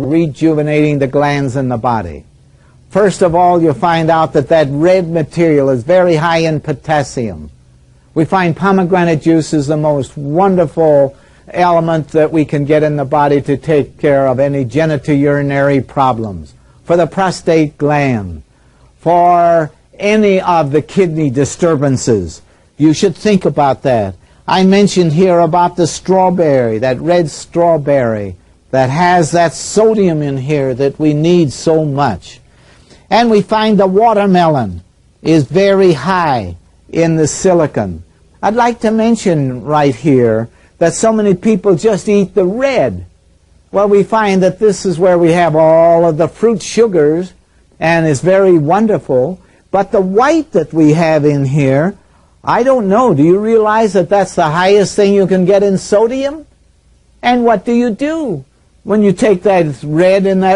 rejuvenating the glands in the body. First of all, you'll find out that that red material is very high in potassium. We find pomegranate juice is the most wonderful element that we can get in the body to take care of any genitourinary problems, for the prostate gland, for any of the kidney disturbances. You should think about that. I mentioned here about the strawberry, that red strawberry that has that sodium in here that we need so much. And we find the watermelon is very high in the silicon. I'd like to mention right here that so many people just eat the red. Well, we find that this is where we have all of the fruit sugars, and it's very wonderful. But the white that we have in here, I don't know. Do you realize that that's the highest thing you can get in sodium? And what do you do when you take that red and that